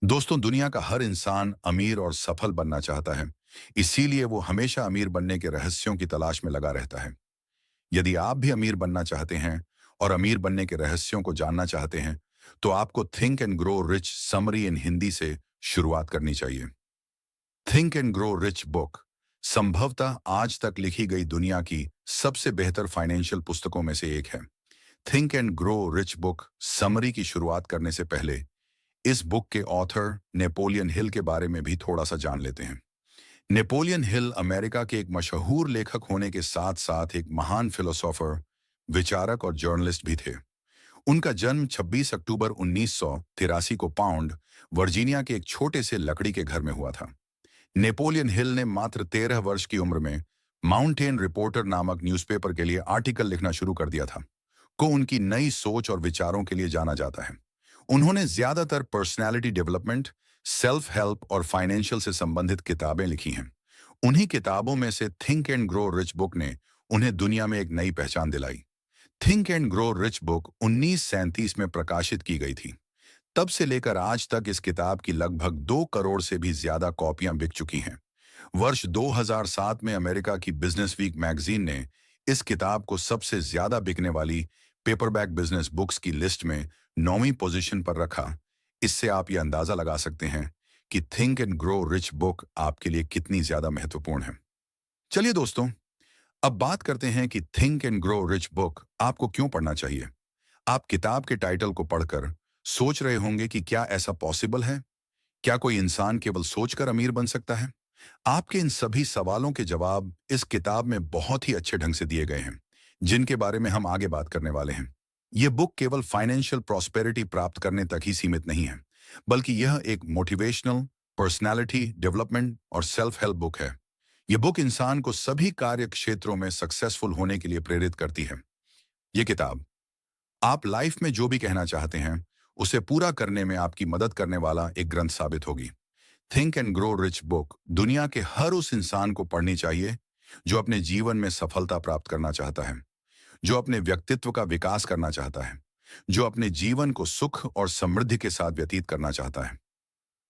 दोस्तों, दुनिया का हर इंसान अमीर और सफल बनना चाहता है। इसीलिए वो हमेशा अमीर बनने के रहस्यों की तलाश में लगा रहता है। यदि आप भी अमीर बनना चाहते हैं और अमीर बनने के रहस्यों को जानना चाहते हैं, तो आपको think and grow rich summary इन हिंदी से शुरुआत करनी चाहिए। Think and grow rich book संभवतः आज तक लिखी गई दुनिया की सबसे बेहतर फाइनेंशियल पुस्तकों में से एक है। Think and grow rich book summary की शुरुआत करने से पहले इस बुक के ऑथर नेपोलियन हिल के बारे में भी थोड़ा सा जान लेते हैं। नेपोलियन हिल अमेरिका के एक मशहूर लेखक होने के साथ साथ एक महान फिलोसोफर, विचारक और जर्नलिस्ट भी थे। उनका जन्म 26 अक्टूबर 1983 को पाउंड, वर्जीनिया के एक छोटे से लकड़ी के घर में हुआ था। नेपोलियन हिल ने मात्र 13 वर्ष की उम्र में माउंटेन रिपोर्टर नामक न्यूज़पेपर के लिए आर्टिकल लिखना शुरू कर दिया था। को उनकी नई सोच और विचारों के लिए जाना जाता है। उन्होंने ज्यादातर पर्सनालिटी डेवलपमेंट, सेल्फ हेल्प और फाइनेंशियल से संबंधित किताबें लिखी हैं। उन्हीं किताबों में से think and grow rich book ने उन्हें दुनिया में एक नई पहचान दिलाई। Think and grow rich book 1937 में प्रकाशित की गई थी। तब से लेकर आज तक इस किताब की लगभग 2 करोड़ से भी ज्यादा कॉपियां बिक चुकी हैं। वर्ष 2007 में अमेरिका की बिजनेस वीक मैगजीन ने इस किताब को सबसे ज्यादा बिकने वाली पेपरबैक बिजनेस बुक्स की लिस्ट में 9वीं पोजीशन पर रखा। इससे आप ये अंदाजा लगा सकते हैं कि think and grow rich book आपके लिए कितनी ज्यादा महत्वपूर्ण है। चलिए दोस्तों, अब बात करते हैं कि think and grow rich book आपको क्यों पढ़ना चाहिए। आप किताब के टाइटल को पढ़कर सोच रहे होंगे कि क्या ऐसा पॉसिबल है? क्या कोई इंसान केवल सोचकर अमीर बन सकता है? आपके इन सभी सवालों के जवाब इस किताब में बहुत ही अच्छे ढंग से दिए गए हैं, जिनके बारे में हम आगे बात करने वाले हैं। यह बुक केवल फाइनेंशियल प्रॉस्पेरिटी प्राप्त करने तक ही सीमित नहीं है, बल्कि यह एक मोटिवेशनल, पर्सनालिटी डेवलपमेंट और सेल्फ हेल्प बुक है। यह बुक इंसान को सभी कार्य क्षेत्रों में सक्सेसफुल होने के लिए प्रेरित करती है। यह किताब आप लाइफ में जो भी कहना चाहते हैं, उसे पूरा करने में आपकी मदद करने वाला एक ग्रंथ साबित होगी। Think and grow rich book दुनिया के हर उस इंसान को पढ़नी चाहिए जो अपने जीवन में सफलता प्राप्त करना चाहता है, जो अपने व्यक्तित्व का विकास करना चाहता है, जो अपने जीवन को सुख और समृद्धि के साथ व्यतीत करना चाहता है।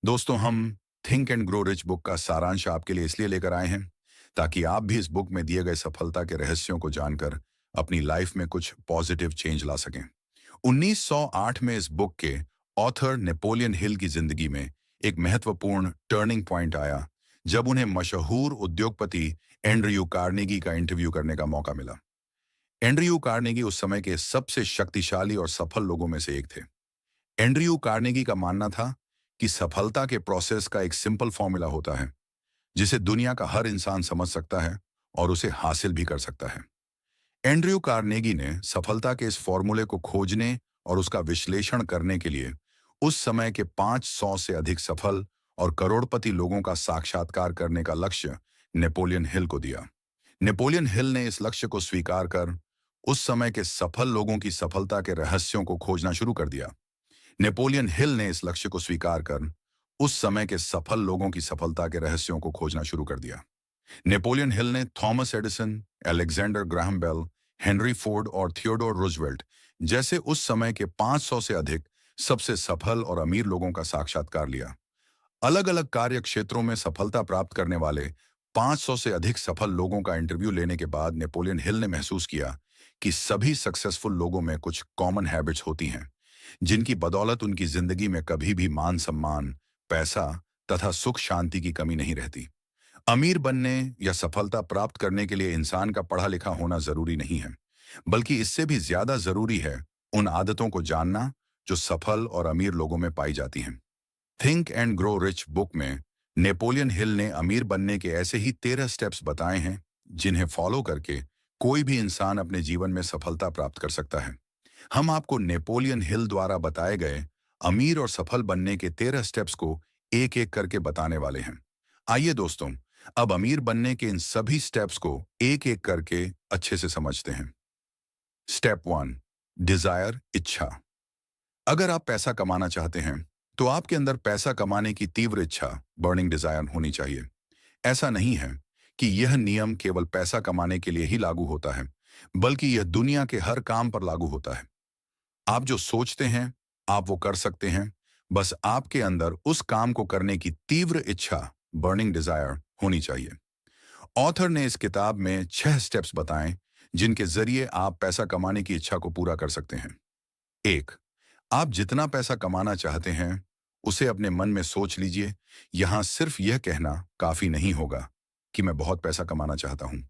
दोस्तों, हम think and grow rich book का सारांश आपके लिए इसलिए लेकर आए हैं ताकि आप भी इस बुक में दिए गए सफलता के रहस्यों को जानकर अपनी लाइफ में कुछ पॉजिटिव चेंज ला सकें। 1908 में इस बुक के ऑथर नेपोलियन हिल की जिंदगी में एक महत्वपूर्ण टर्निंग पॉइंट आया जब उन्हें मशहूर उद्योगपति एंड्रयू कार्नेगी का इंटरव्यू करने का मौका मिला। एंड्रयू कार्नेगी उस समय के सबसे शक्तिशाली और सफल लोगों में से एक थे। एंड्रयू कार्नेगी का मानना था कि सफलता के प्रोसेस का एक सिंपल फॉर्मूला होता है जिसे दुनिया का हर इंसान समझ सकता है और उसे हासिल भी कर सकता है। एंड्रयू कार्नेगी ने सफलता के इस फॉर्मूले को खोजने और उसका विश्लेषण करने के लिए उस समय के 500 से अधिक सफल और करोड़पति लोगों का साक्षात्कार करने का लक्ष्य नेपोलियन हिल को दिया। नेपोलियन हिल ने इस लक्ष्य को स्वीकार कर उस समय के सफल लोगों की सफलता के रहस्यों को खोजना शुरू कर दिया। नेपोलियन हिल ने इस लक्ष्य को स्वीकार कर उस समय के सफल लोगों की सफलता के रहस्यों को खोजना शुरू कर दिया। नेपोलियन हिल ने Thomas Edison, Alexander Graham Bell, Henry Ford और थियोडोर रूजवेल्ट जैसे उस समय के 500 से अधिक सबसे सफल और अमीर लोगों का साक्षात्कार लिया। अलग अलग कार्य क्षेत्रों में सफलता प्राप्त करने वाले 500 से अधिक सफल लोगों का इंटरव्यू लेने के बाद नेपोलियन हिल ने महसूस किया कि सभी सक्सेसफुल लोगों में कुछ कॉमन हैबिट्स होती हैं, जिनकी बदौलत उनकी जिंदगी में कभी भी मान सम्मान, पैसा तथा सुख शांति की कमी नहीं रहती। अमीर बनने या सफलता प्राप्त करने के लिए इंसान का पढ़ा लिखा होना जरूरी नहीं है, बल्कि इससे भी ज्यादा जरूरी है उन आदतों को जानना जो सफल और अमीर लोगों में पाई जाती हैं। Think and grow rich book में नेपोलियन हिल ने अमीर बनने के ऐसे ही 13 स्टेप्स बताए हैं जिन्हें फॉलो करके कोई भी इंसान अपने जीवन में सफलता प्राप्त कर सकता है। हम आपको नेपोलियन हिल द्वारा बताए गए अमीर और सफल बनने के 13 स्टेप्स को एक एक करके बताने वाले हैं। आइए दोस्तों, अब अमीर बनने के इन सभी स्टेप्स को एक एक करके अच्छे से समझते हैं। स्टेप 1, डिजायर, इच्छा। अगर आप पैसा कमाना चाहते हैं तो आपके अंदर पैसा कमाने की तीव्र इच्छा, बर्निंग डिजायर होनी चाहिए। ऐसा नहीं है कि यह नियम केवल पैसा कमाने के लिए ही लागू होता है, बल्कि यह दुनिया के हर काम पर लागू होता है। आप जो सोचते हैं, आप वो कर सकते हैं, बस आपके अंदर उस काम को करने की तीव्र इच्छा, बर्निंग डिजायर होनी चाहिए। ऑथर ने इस किताब में 6 स्टेप्स बताएं जिनके जरिए आप पैसा कमाने की इच्छा को पूरा कर सकते हैं। 1, आप जितना पैसा कमाना चाहते हैं उसे अपने मन में सोच लीजिए। यहां सिर्फ यह कहना काफी नहीं होगा कि मैं बहुत पैसा कमाना चाहता हूं।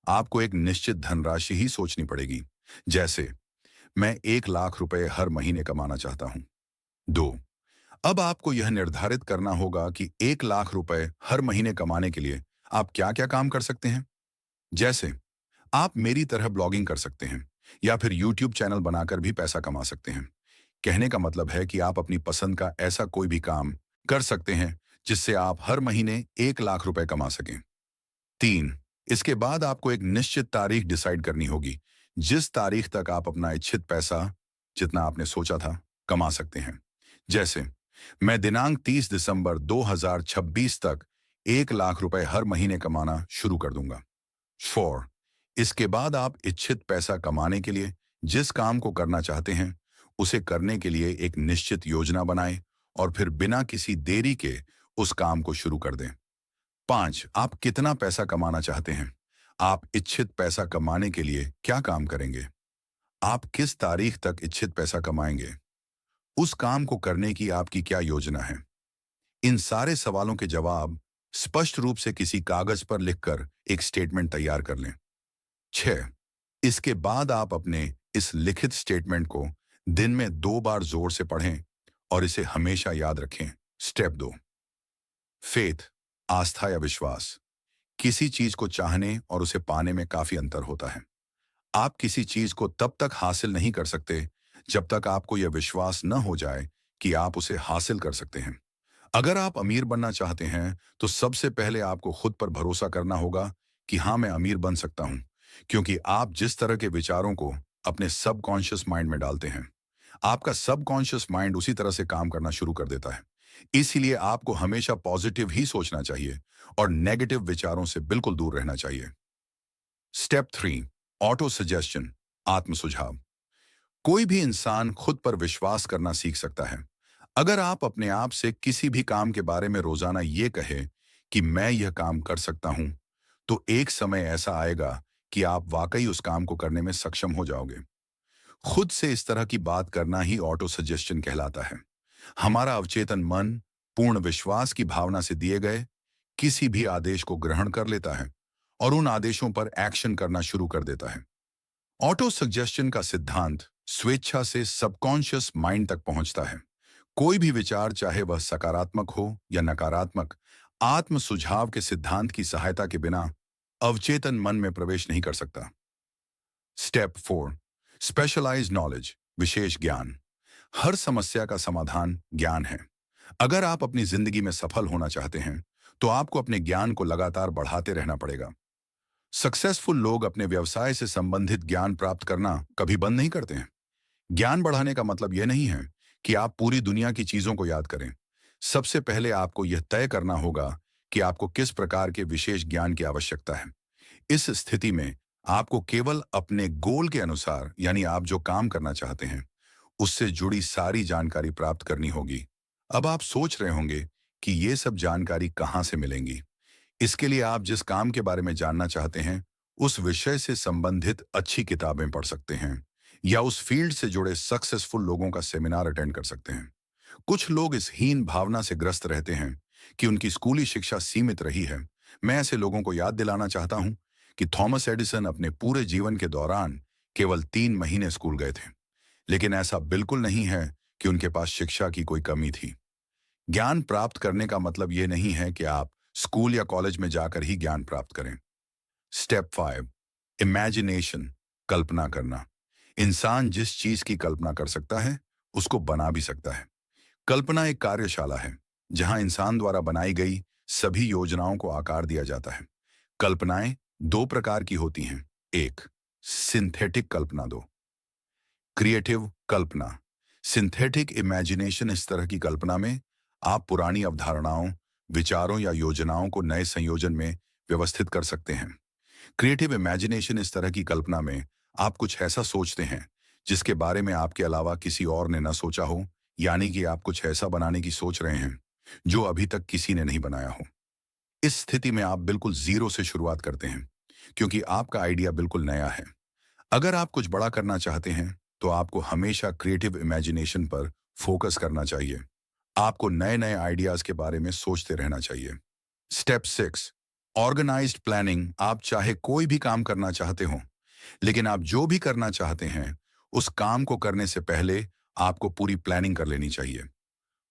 आपको एक निश्चित धनराशि ही सोचनी पड़ेगी। जैसे, मैं 1 लाख रुपए हर महीने कमाना चाहता हूं। 2, अब आपको यह निर्धारित करना होगा कि 1 लाख रुपए हर महीने कमाने के लिए आप क्या क्या काम कर सकते हैं। जैसे, आप मेरी तरह ब्लॉगिंग कर सकते हैं या फिर यूट्यूब चैनल बनाकर भी पैसा कमा सकते हैं। कहने का मतलब है कि आप अपनी पसंद का ऐसा कोई भी काम कर सकते हैं जिससे आप हर महीने 1 लाख रुपए कमा सकें। 3, इसके बाद आपको एक निश्चित तारीख डिसाइड करनी होगी जिस तारीख तक आप अपना इच्छित पैसा, जितना आपने सोचा था, कमा सकते हैं। जैसे, मैं दिनांक 30 दिसंबर 2026 तक 1 लाख रुपए हर महीने कमाना शुरू कर दूंगा। 4, इसके बाद आप इच्छित पैसा कमाने के लिए जिस काम को करना चाहते हैं उसे करने के लिए एक निश्चित योजना बनाएं और फिर बिना किसी देरी के उस काम को शुरू कर दें। 5, आप कितना पैसा कमाना चाहते हैं? आप इच्छित पैसा कमाने के लिए क्या काम करेंगे? आप किस तारीख तक इच्छित पैसा कमाएंगे? उस काम को करने की आपकी क्या योजना है? इन सारे सवालों के जवाब स्पष्ट रूप से किसी कागज पर लिखकर एक स्टेटमेंट तैयार कर लें। 6, इसके बाद आप अपने इस लिखित स्टेटमेंट को दिन में 2 बार जोर से पढ़ें और इसे हमेशा याद रखें। स्टेप 2, फेथ, आस्था या विश्वास। किसी चीज को चाहने और उसे पाने में काफी अंतर होता है। आप किसी चीज को तब तक हासिल नहीं कर सकते जब तक आपको यह विश्वास न हो जाए कि आप उसे हासिल कर सकते हैं। अगर आप अमीर बनना चाहते हैं तो सबसे पहले आपको खुद पर भरोसा करना होगा कि हाँ, मैं अमीर बन सकता हूं, क्योंकि आप जिस तरह के विचारों को अपने सबकॉन्शियस माइंड में डालते हैं, आपका सबकॉन्शियस माइंड उसी तरह से काम करना शुरू कर देता है। इसीलिए आपको हमेशा पॉजिटिव ही सोचना चाहिए और नेगेटिव विचारों से बिल्कुल दूर रहना चाहिए। स्टेप 3, ऑटो सजेशन, आत्म सुझाव। कोई भी इंसान खुद पर विश्वास करना सीख सकता है। अगर आप अपने आप से किसी भी काम के बारे में रोजाना ये कहें कि मैं यह काम कर सकता हूं, तो एक समय ऐसा आएगा कि आप वाकई उस काम को करने में सक्षम हो जाओगे। खुद से इस तरह की बात करना ही ऑटो सजेशन कहलाता है। हमारा अवचेतन मन पूर्ण विश्वास की भावना से दिए गए किसी भी आदेश को ग्रहण कर लेता है और उन आदेशों पर एक्शन करना शुरू कर देता है। ऑटो सजेशन का सिद्धांत स्वेच्छा से सबकॉन्शियस माइंड तक पहुंचता है। कोई भी विचार, चाहे वह सकारात्मक हो या नकारात्मक, आत्म सुझाव के सिद्धांत की सहायता के बिना अवचेतन मन में प्रवेश नहीं कर सकता। स्टेप 4, स्पेशलाइज्ड नॉलेज, विशेष ज्ञान। हर समस्या का समाधान ज्ञान है। अगर आप अपनी जिंदगी में सफल होना चाहते हैं तो आपको अपने ज्ञान को लगातार बढ़ाते रहना पड़ेगा। सक्सेसफुल लोग अपने व्यवसाय से संबंधित ज्ञान प्राप्त करना कभी बंद नहीं करते हैं। ज्ञान बढ़ाने का मतलब यह नहीं है कि आप पूरी दुनिया की चीजों को याद करें। सबसे पहले आपको यह तय करना होगा कि आपको किस प्रकार के विशेष ज्ञान की आवश्यकता है। इस स्थिति में आपको केवल अपने गोल के अनुसार, यानी आप जो काम करना चाहते हैं, उससे जुड़ी सारी जानकारी प्राप्त करनी होगी। अब आप सोच रहे होंगे कि ये सब जानकारी कहाँ से मिलेंगी। इसके लिए आप जिस काम के बारे में जानना चाहते हैं उस विषय से संबंधित अच्छी किताबें पढ़ सकते हैं या उस फील्ड से जुड़े सक्सेसफुल लोगों का सेमिनार अटेंड कर सकते हैं। कुछ लोग इस हीन भावना से ग्रस्त रहते हैं कि उनकी स्कूली शिक्षा सीमित रही है। मैं ऐसे लोगों को याद दिलाना चाहता हूं कि थॉमस एडिसन अपने पूरे जीवन के दौरान केवल 3 महीने स्कूल गए थे, लेकिन ऐसा बिल्कुल नहीं है कि उनके पास शिक्षा की कोई कमी थी। ज्ञान प्राप्त करने का मतलब ये नहीं है कि आप स्कूल या कॉलेज में जाकर ही ज्ञान प्राप्त करें। स्टेप 5, इमेजिनेशन, कल्पना करना। इंसान जिस चीज की कल्पना कर सकता है उसको बना भी सकता है। कल्पना एक कार्यशाला है जहां इंसान द्वारा बनाई गई सभी योजनाओं को आकार दिया जाता है। कल्पनाएं 2 प्रकार की होती हैं। 1, सिंथेटिक कल्पना। 2, क्रिएटिव कल्पना। सिंथेटिक इमेजिनेशन, इस तरह की कल्पना में आप पुरानी अवधारणाओं, विचारों या योजनाओं को नए संयोजन में व्यवस्थित कर सकते हैं। क्रिएटिव इमेजिनेशन, इस तरह की कल्पना में आप कुछ ऐसा सोचते हैं जिसके बारे में आपके अलावा किसी और ने न सोचा हो यानी कि आप कुछ ऐसा बनाने की सोच रहे हैं जो अभी तक किसी ने नहीं बनाया हो। इस स्थिति में आप बिल्कुल जीरो से शुरुआत करते हैं, क्योंकि आपका आइडिया बिल्कुल नया है। अगर आप कुछ बड़ा करना चाहते हैं, तो आपको हमेशा क्रिएटिव इमेजिनेशन पर फोकस करना चाहिए। आपको नए नए आइडियाज के बारे में सोचते रहना चाहिए। Step 6, organised planning. आप चाहे कोई भी काम करना चाहते हो, लेकिन आप जो भी करना चाहते हैं, उस काम को करने से पहले आपको पूरी प्लानिंग कर लेनी चाहिए।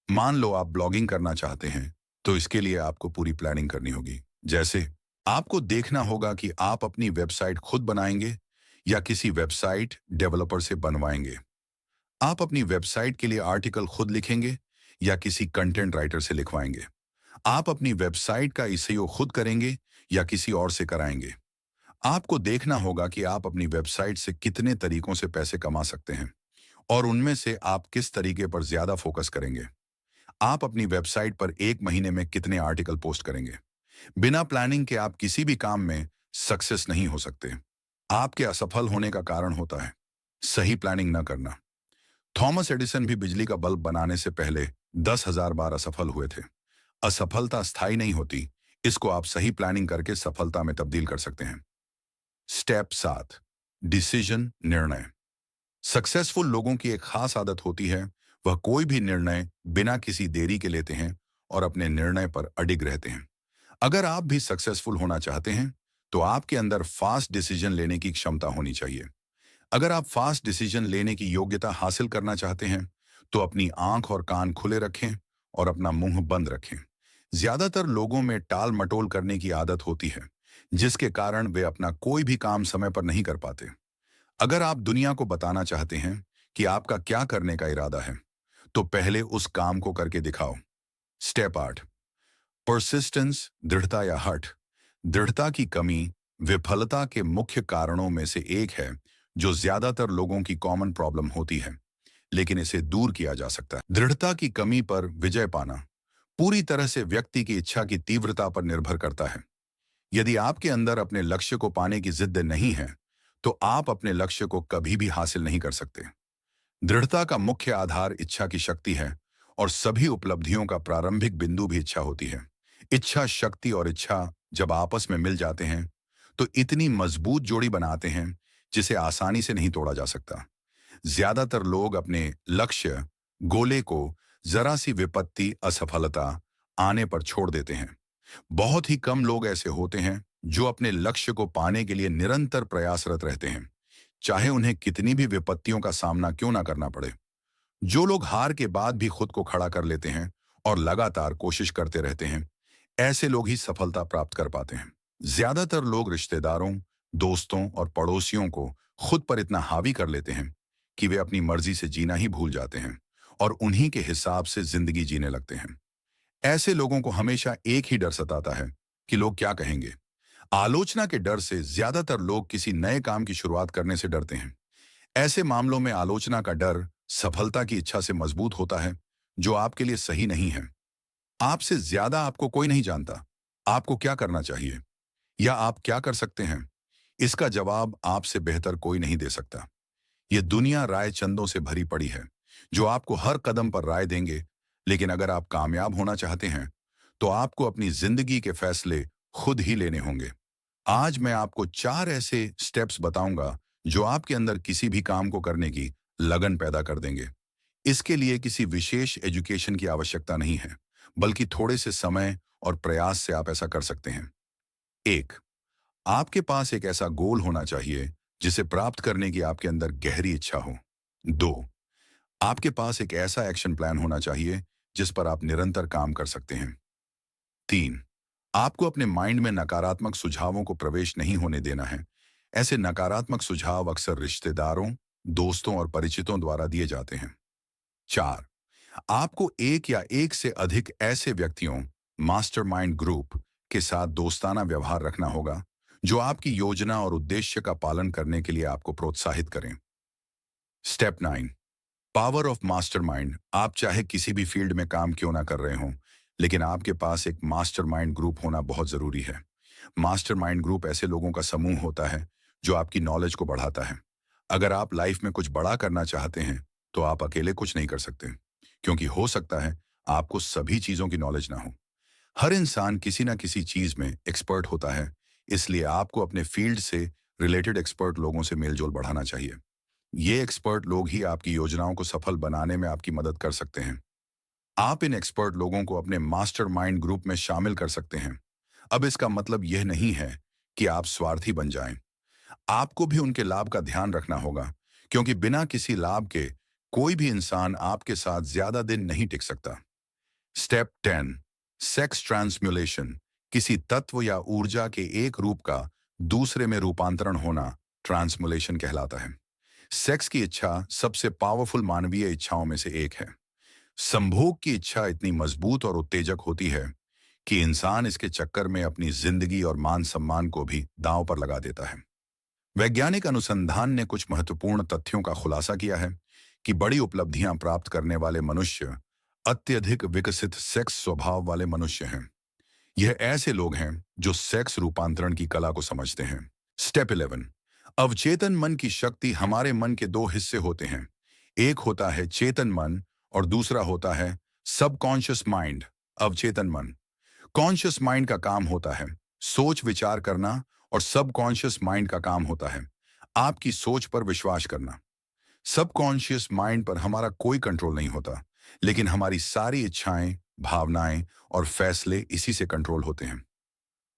मान लो आप ब्लॉगिंग करना चाहते हैं, तो इसके लिए आपको पूरी प्लानिंग करनी होगी। जैसे आपको देखना होगा कि आप अपनी वेबसाइट खुद बनाएंगे या किसी वेबसाइट डेवलपर से बनवाएंगे। आप अपनी वेबसाइट के लिए आर्टिकल खुद लिखेंगे या किसी कंटेंट राइटर से लिखवाएंगे। आप अपनी वेबसाइट का एसईओ खुद करेंगे या किसी और से कराएंगे। आपको देखना होगा कि आप अपनी वेबसाइट से कितने तरीकों से पैसे कमा सकते हैं और उनमें से आप किस तरीके पर ज्यादा फोकस करेंगे। आप अपनी वेबसाइट पर एक महीने में कितने आर्टिकल पोस्ट करेंगे। बिना प्लानिंग के आप किसी भी काम में सक्सेस नहीं हो सकते। आपके असफल होने का कारण होता है सही प्लानिंग न करना। थॉमस एडिसन भी बिजली का बल्ब बनाने से पहले 10,000 बार असफल हुए थे। असफलता स्थायी नहीं होती, इसको आप सही प्लानिंग करके सफलता में तब्दील कर सकते हैं। स्टेप 7, डिसीजन, निर्णय। सक्सेसफुल लोगों की एक खास आदत होती है, वह कोई भी निर्णय बिना किसी देरी के लेते हैं और अपने निर्णय पर अडिग रहते हैं। अगर आप भी सक्सेसफुल होना चाहते हैं, तो आपके अंदर फास्ट डिसीजन लेने की क्षमता होनी चाहिए। अगर आप फास्ट डिसीजन लेने की योग्यता हासिल करना चाहते हैं, तो अपनी आंख और कान खुले रखें और अपना मुंह बंद रखें। ज्यादातर लोगों में टाल मटोल करने की आदत होती है, जिसके कारण वे अपना कोई भी काम समय पर नहीं कर पाते। अगर आप दुनिया को बताना चाहते हैं कि आपका क्या करने का इरादा है, तो पहले उस काम को करके दिखाओ। स्टेप 8, परसिस्टेंस, दृढ़ता या हठ। दृढ़ता की कमी विफलता के मुख्य कारणों में से एक है, जो ज्यादातर लोगों की कॉमन प्रॉब्लम होती है, लेकिन इसे दूर किया जा सकता है। दृढ़ता की कमी पर विजय पाना पूरी तरह से व्यक्ति की इच्छा की तीव्रता पर निर्भर करता है। यदि आपके अंदर अपने लक्ष्य को पाने की जिद नहीं है, तो आप अपने लक्ष्य को कभी भी हासिल नहीं कर सकते। दृढ़ता का मुख्य आधार इच्छा की शक्ति है और सभी उपलब्धियों का प्रारंभिक बिंदु भी इच्छा होती है। इच्छा शक्ति और इच्छा जब आपस में मिल जाते हैं, तो इतनी मजबूत जोड़ी बनाते हैं जिसे आसानी से नहीं तोड़ा जा सकता। ज्यादातर लोग अपने लक्ष्य गोले को जरा सी विपत्ति, असफलता आने पर छोड़ देते हैं। बहुत ही कम लोग ऐसे होते हैं जो अपने लक्ष्य को पाने के लिए निरंतर प्रयासरत रहते हैं, चाहे उन्हें कितनी भी विपत्तियों का सामना क्यों ना करना पड़े। जो लोग हार के बाद भी खुद को खड़ा कर लेते हैं और लगातार कोशिश करते रहते हैं, ऐसे लोग ही सफलता प्राप्त कर पाते हैं। ज्यादातर लोग रिश्तेदारों, दोस्तों और पड़ोसियों को खुद पर इतना हावी कर लेते हैं कि वे अपनी मर्जी से जीना ही भूल जाते हैं और उन्हीं के हिसाब से जिंदगी जीने लगते हैं। ऐसे लोगों को हमेशा एक ही डर सताता है कि लोग क्या कहेंगे। आलोचना के डर से ज्यादातर लोग किसी नए काम की शुरुआत करने से डरते हैं। ऐसे मामलों में आलोचना का डर सफलता की इच्छा से मजबूत होता है, जो आपके लिए सही नहीं है। आपसे ज्यादा आपको कोई नहीं जानता आपको क्या करना चाहिए या आप क्या कर सकते हैं। इसका जवाब आपसे बेहतर कोई नहीं दे सकता। यह दुनिया राय चंदों से भरी पड़ी है, जो आपको हर कदम पर राय देंगे, लेकिन अगर आप कामयाब होना चाहते हैं, तो आपको अपनी जिंदगी के फैसले खुद ही लेने होंगे। आज मैं आपको 4 ऐसे स्टेप्स बताऊंगा जो आपके अंदर किसी भी काम को करने की लगन पैदा कर देंगे। इसके लिए किसी विशेष एजुकेशन की आवश्यकता नहीं है, बल्कि थोड़े से समय और प्रयास से आप ऐसा कर सकते हैं। 1, आपके पास एक ऐसा गोल होना चाहिए जिसे प्राप्त करने की आपके अंदर गहरी इच्छा हो। 2, आपके पास एक ऐसा एक्शन प्लान होना चाहिए जिस पर आप निरंतर काम कर सकते हैं। 3, आपको अपने माइंड में नकारात्मक सुझावों को प्रवेश नहीं होने देना है। ऐसे नकारात्मक सुझाव अक्सर रिश्तेदारों, दोस्तों और परिचितों द्वारा दिए जाते हैं। 4, आपको एक या एक से अधिक ऐसे व्यक्तियों, मास्टरमाइंड ग्रुप के साथ दोस्ताना व्यवहार रखना होगा, जो आपकी योजना और उद्देश्य का पालन करने के लिए आपको प्रोत्साहित करें। Step 9, power of mastermind. आप चाहे किसी भी फील्ड में काम क्यों ना कर रहे हों, लेकिन आपके पास एक मास्टरमाइंड ग्रुप होना बहुत जरूरी है। मास्टरमाइंड ग्रुप ऐसे लोगों का समूह होता है जो आपकी नॉलेज को बढ़ाता है। अगर आप लाइफ में कुछ बड़ा करना चाहते हैं, तो आप अकेले कुछ नहीं कर सकते, क्योंकि हो सकता है आपको सभी चीजों की नॉलेज ना हो। हर इंसान किसी ना किसी चीज में एक्सपर्ट होता है, इसलिए आपको अपने फील्ड से रिलेटेड एक्सपर्ट लोगों से मेलजोल बढ़ाना चाहिए। ये एक्सपर्ट लोग ही आपकी योजनाओं को सफल बनाने में आपकी मदद कर सकते हैं। आप इन एक्सपर्ट लोगों को अपने मास्टरमाइंड ग्रुप में शामिल कर सकते हैं। अब इसका मतलब यह नहीं है कि आप स्वार्थी बन जाएं। आपको भी उनके लाभ का ध्यान रखना होगा, क्योंकि बिना किसी लाभ के कोई भी इंसान आपके साथ ज्यादा दिन नहीं टिक सकता। Step 10, sex transmutation. किसी तत्व या ऊर्जा के एक रूप का दूसरे में रूपांतरण होना ट्रांसम्यूलेशन कहलाता है। सेक्स की इच्छा सबसे पावरफुल मानवीय इच्छाओं में से एक है। संभोग की इच्छा इतनी मजबूत और उत्तेजक होती है कि इंसान इसके चक्कर में अपनी जिंदगी और मान सम्मान को भी दांव पर लगा देता है। वैज्ञानिक अनुसंधान ने कुछ महत्वपूर्ण तथ्यों का खुलासा किया है कि बड़ी उपलब्धियां प्राप्त करने वाले मनुष्य अत्यधिक विकसित सेक्स स्वभाव वाले मनुष्य हैं। यह ऐसे लोग हैं जो सेक्स रूपांतरण की कला को समझते हैं। स्टेप 11, अवचेतन मन की शक्ति। हमारे मन के दो हिस्से होते हैं, एक होता है चेतन मन और दूसरा होता है सबकॉन्शियस माइंड, अवचेतन मन। कॉन्शियस माइंड का काम होता है सोच विचार करना और सबकॉन्शियस माइंड का काम होता है आपकी सोच पर विश्वास करना। सबकॉन्शियस माइंड पर हमारा कोई कंट्रोल नहीं होता, लेकिन हमारी सारी इच्छाएं, भावनाएं और फैसले इसी से कंट्रोल होते हैं।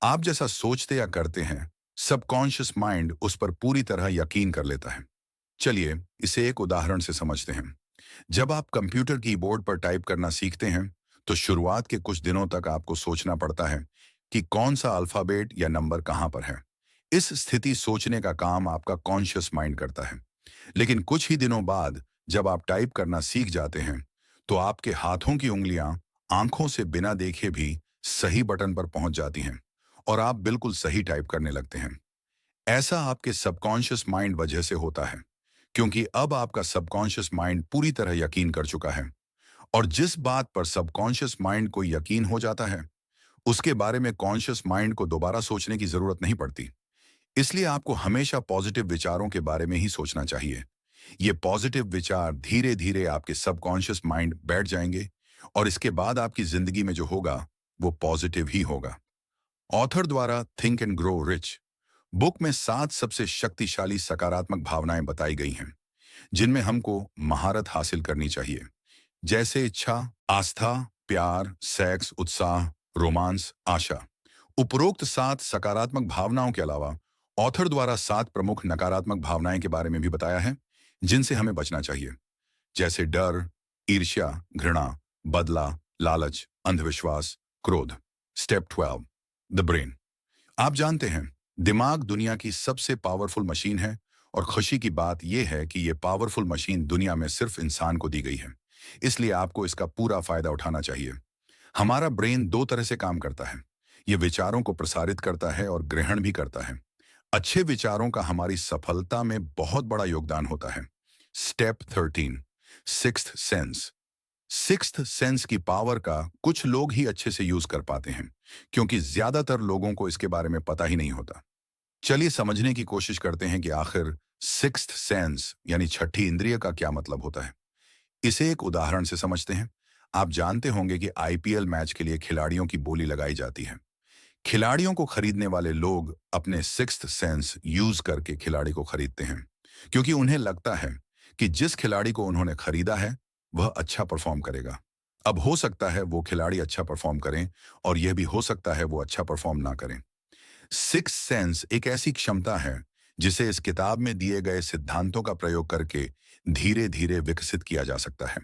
आप जैसा सोचते या करते हैं, सबकॉन्शियस माइंड उस पर पूरी तरह यकीन कर लेता है। चलिए इसे एक उदाहरण से समझते हैं। जब आप कंप्यूटर कीबोर्ड पर टाइप करना सीखते हैं, तो शुरुआत के कुछ दिनों तक आपको सोचना पड़ता है कि कौन सा अल्फाबेट या नंबर कहां पर है। इस स्थिति सोचने का काम आपका कॉन्शियस माइंड करता है। लेकिन कुछ ही दिनों बाद जब आप टाइप करना सीख जाते हैं, तो आपके हाथों की उंगलियां आंखों से बिना देखे भी सही बटन पर पहुंच जाती हैं और आप बिल्कुल सही टाइप करने लगते हैं। ऐसा आपके सबकॉन्शियस माइंड वजह से होता है, क्योंकि अब आपका सबकॉन्शियस माइंड पूरी तरह यकीन कर चुका है। और जिस बात पर सबकॉन्शियस माइंड को यकीन हो जाता है, उसके बारे में कॉन्शियस माइंड को दोबारा सोचने की जरूरत नहीं पड़ती। इसलिए आपको हमेशा पॉजिटिव विचारों के बारे में ही सोचना चाहिए। ये पॉजिटिव विचार धीरे धीरे आपके सबकॉन्शियस माइंड बैठ जाएंगे और इसके बाद आपकी जिंदगी में जो होगा वो पॉजिटिव ही होगा। ऑथर द्वारा think and grow rich book में 7 सबसे शक्तिशाली सकारात्मक भावनाएं बताई गई हैं, जिनमें हमको महारत हासिल करनी चाहिए, जैसे इच्छा, आस्था, प्यार, सेक्स, उत्साह, रोमांस, आशा। उपरोक्त 7 सकारात्मक भावनाओं के अलावा ऑथर द्वारा 7 प्रमुख नकारात्मक भावनाएं के बारे में भी बताया है, जिनसे हमें बचना चाहिए, जैसे डर, ईर्ष्या, घृणा, बदला, लालच, अंधविश्वास, क्रोध। Step 12, the brain. आप जानते हैं, दिमाग दुनिया की सबसे पावरफुल मशीन है और खुशी की बात यह है कि यह पावरफुल मशीन दुनिया में सिर्फ इंसान को दी गई है, इसलिए आपको इसका पूरा फायदा उठाना चाहिए। हमारा ब्रेन 2 तरह से काम करता है। यह विचारों को प्रसारित करता है और ग्रहण भी करता है। अच्छे विचारों का हमारी सफलता में बहुत बड़ा योगदान होता है। Step 13, sixth sense. Sixth sense की पावर का कुछ लोग ही अच्छे से यूज कर पाते हैं, क्योंकि ज्यादातर लोगों को इसके बारे में पता ही नहीं होता। चलिए समझने की कोशिश करते हैं कि आखिर सिक्स्थ सेंस यानी छठी इंद्रिय का क्या मतलब होता है। इसे एक उदाहरण से समझते हैं। आप जानते होंगे कि आईपीएल मैच के लिए खिलाड़ियों की बोली लगाई जाती है। खिलाड़ियों को खरीदने वाले लोग अपने सिक्स्थ सेंस यूज करके खिलाड़ी को खरीदते हैं, क्योंकि उन्हें लगता है कि जिस खिलाड़ी को उन्होंने खरीदा है वह अच्छा परफॉर्म करेगा। अब हो सकता है वो खिलाड़ी अच्छा परफॉर्म करें और यह भी हो सकता है वो अच्छा परफॉर्म ना करें। सिक्स्थ सेंस एक ऐसी क्षमता है जिसे इस किताब में दिए गए सिद्धांतों का प्रयोग करके धीरे धीरे विकसित किया जा सकता है।